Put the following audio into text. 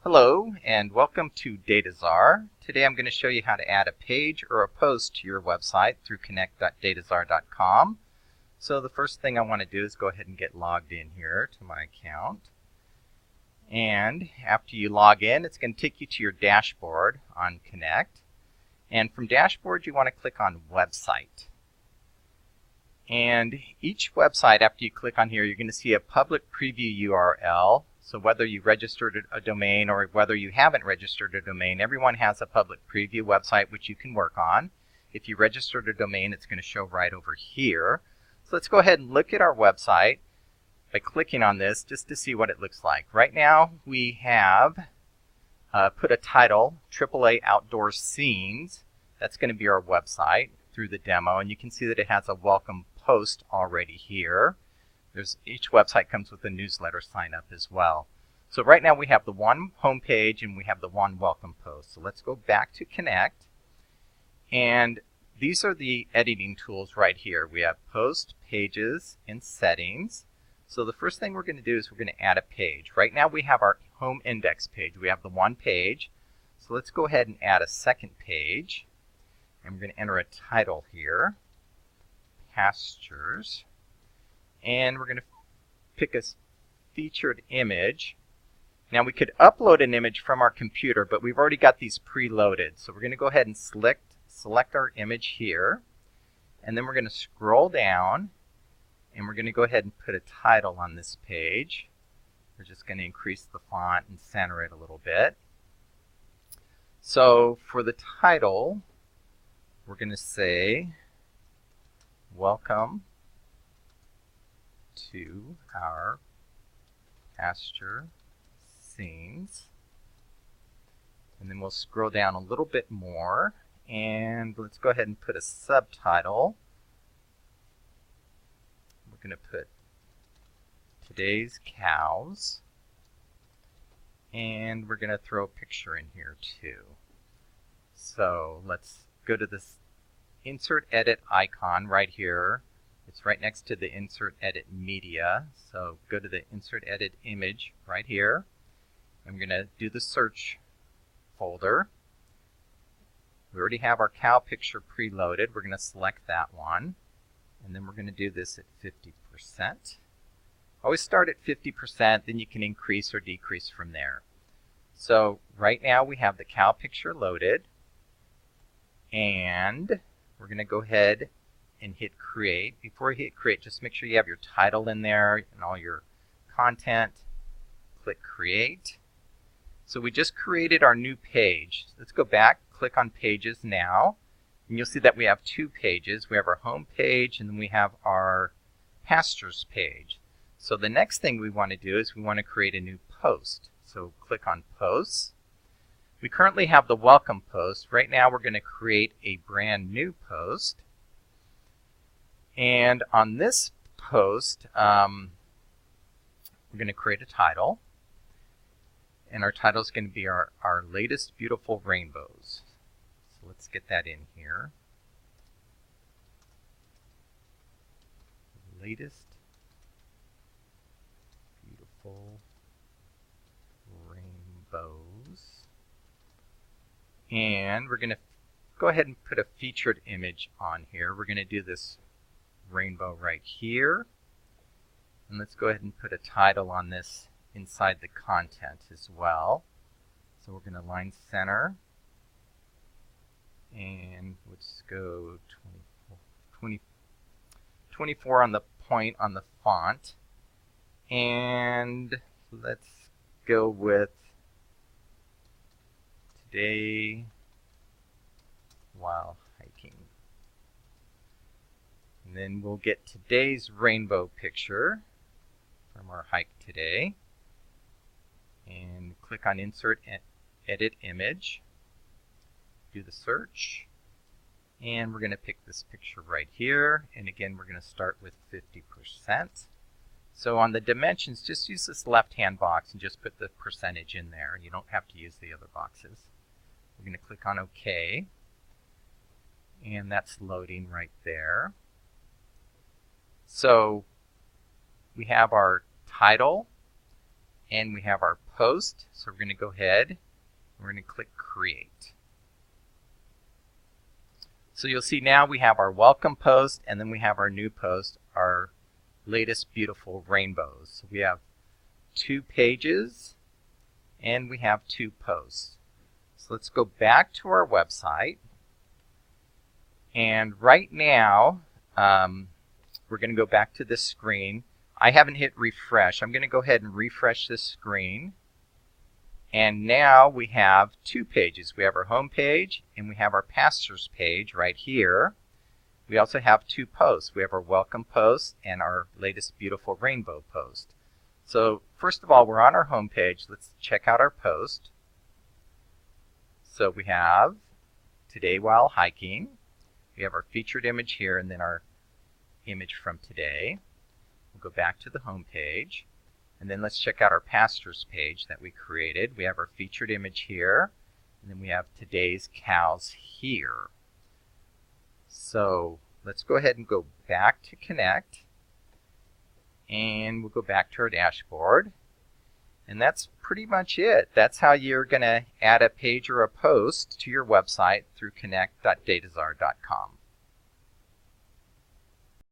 Hello and welcome to Dataczar. Today I'm going to show you how to add a page or a post to your website through connect.dataczar.com. So the first thing I want to do is go ahead and get logged in here to my account. And after you log in, it's going to take you to your dashboard on Connect. And from dashboard you want to click on website. And each website, after you click on here, you're going to see a public preview URL. So whether you registered a domain or whether you haven't registered a domain, everyone has a public preview website which you can work on. If you registered a domain, it's going to show right over here. So let's go ahead and look at our website by clicking on this just to see what it looks like. Right now we have put a title, AAA Outdoor Scenes. That's going to be our website through the demo, and you can see that it has a welcome post already here. Each website comes with a newsletter sign up as well. So right now we have the one home page and we have the one welcome post. So let's go back to Connect. And these are the editing tools right here. We have post, pages, and settings. So the first thing we're going to do is we're going to add a page. Right now we have our home index page. We have the one page. So let's go ahead and add a second page. And we're going to enter a title here, Pastures. And we're going to pick a featured image. Now we could upload an image from our computer, but we've already got these preloaded. So we're going to go ahead and select our image here. And then we're going to scroll down and we're going to go ahead and put a title on this page. We're just going to increase the font and center it a little bit. So for the title, we're going to say, welcome to our pasture scenes. And then we'll scroll down a little bit more and let's go ahead and put a subtitle. We're going to put today's cows, and we're going to throw a picture in here too. So let's go to this insert edit icon right here. It's right next to the insert edit media. So go to the insert edit image right here. I'm going to do the search folder. We already have our cow picture preloaded. We're going to select that one. And then we're going to do this at 50%. Always start at 50%, then you can increase or decrease from there. So right now we have the cow picture loaded. And we're going to go ahead and hit create. Before you hit create, just make sure you have your title in there and all your content. Click create. So we just created our new page. Let's go back, click on pages now, and you'll see that we have two pages. We have our home page and then we have our pastures page. So the next thing we want to do is we want to create a new post. So click on posts. We currently have the welcome post. Right now we're going to create a brand new post. And on this post, we're going to create a title. And our title is going to be our latest beautiful rainbows. So let's get that in here. Latest beautiful rainbows. And we're going to go ahead and put a featured image on here. We're going to do this rainbow right here. And let's go ahead and put a title on this inside the content as well. So we're going to line center. And let's go 24 on the point on the font. And let's go with today while hiking. And then we'll get today's rainbow picture from our hike today. And click on insert edit image. Do the search. And we're going to pick this picture right here. And again, we're going to start with 50%. So on the dimensions, just use this left-hand box and just put the percentage in there. You don't have to use the other boxes. We're going to click on OK. And that's loading right there. So we have our title and we have our post. So we're going to go ahead and we're going to click Create. So you'll see now we have our welcome post, and then we have our new post, our latest beautiful rainbows. So we have 2 pages and we have 2 posts. So let's go back to our website, and right now we're going to go back to this screen. I haven't hit refresh. I'm going to go ahead and refresh this screen. And now we have 2 pages. We have our home page and we have our pastors page right here. We also have 2 posts. We have our welcome post and our latest beautiful rainbow post. So first of all, we're on our home page. Let's check out our post. So we have today while hiking. We have our featured image here and then our image from today. We'll go back to the home page. And then let's check out our pastors page that we created. We have our featured image here, and then we have today's cows here. So let's go ahead and go back to Connect, and we'll go back to our dashboard. And that's pretty much it. That's how you're going to add a page or a post to your website through connect.dataczar.com.